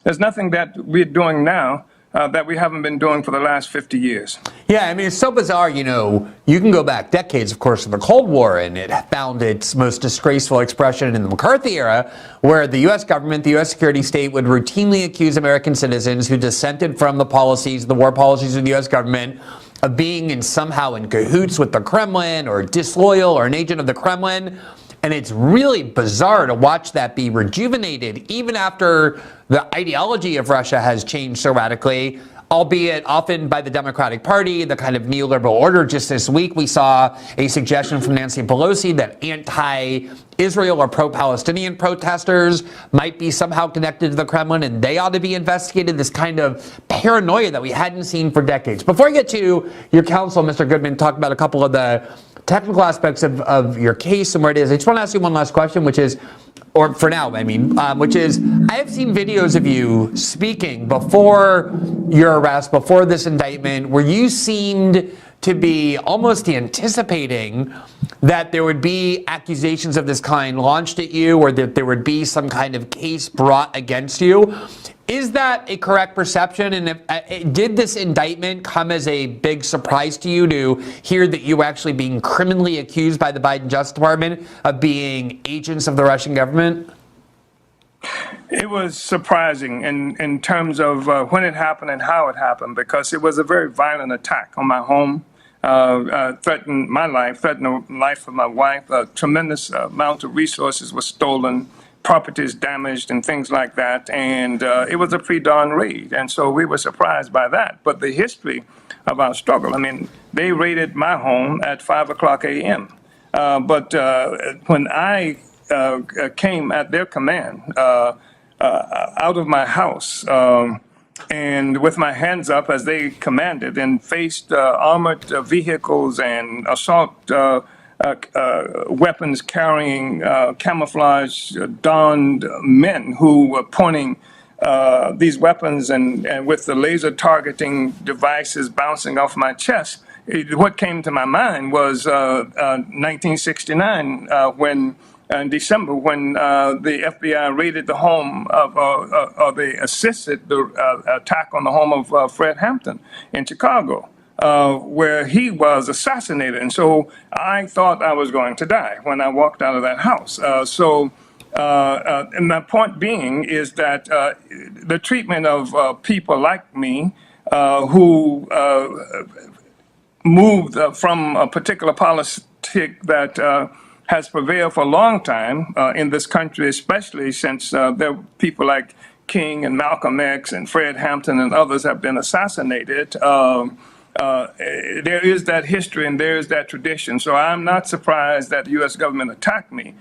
There's nothing that we're doing now that we haven't been doing for the last 50 years. Yeah, I mean, it's so bizarre, you can go back decades, of course, to the Cold War, and it found its most disgraceful expression in the McCarthy era, where the U.S. government, the U.S. security state, would routinely accuse American citizens who dissented from the war policies of the U.S. government, of being somehow in cahoots with the Kremlin, or disloyal, or an agent of the Kremlin. And it's really bizarre to watch that be rejuvenated, even after the ideology of Russia has changed so radically, albeit often by the Democratic Party, the kind of neoliberal order. Just this week, we saw a suggestion from Nancy Pelosi that anti-Israel or pro-Palestinian protesters might be somehow connected to the Kremlin, and they ought to be investigated. This kind of paranoia that we hadn't seen for decades. Before I get to your counsel, Mr. Goodman, talk about a couple of the technical aspects of your case and where it is, I just want to ask you one last question, which is, or for now, I mean, which is, I have seen videos of you speaking before your arrest, before this indictment, where you seemed to be almost anticipating that there would be accusations of this kind launched at you, or that there would be some kind of case brought against you. Is that a correct perception? And did this indictment come as a big surprise to you to hear that you were actually being criminally accused by the Biden Justice Department of being agents of the Russian government? It was surprising in terms of when it happened and how it happened, because it was a very violent attack on my home, threatened my life, threatened the life of my wife. A tremendous amount of resources were stolen, properties damaged, and things like that. And it was a pre-dawn raid. And so we were surprised by that. But the history of our struggle, I mean, they raided my home at 5:00 a.m. But when I came at their command out of my house and with my hands up as they commanded, and faced armored vehicles and assault weapons carrying camouflage donned men who were pointing these weapons and with the laser targeting devices bouncing off my chest. What came to my mind was 1969 when in December, when the FBI raided the home of, or they assisted the attack on the home of Fred Hampton in Chicago, where he was assassinated. And so I thought I was going to die when I walked out of that house. And my point being is that the treatment of people like me who moved from a particular politic that has prevailed for a long time in this country, especially since there are people like King and Malcolm X and Fred Hampton and others have been assassinated. There is that history and there is that tradition. So I'm not surprised that the U.S. government attacked me.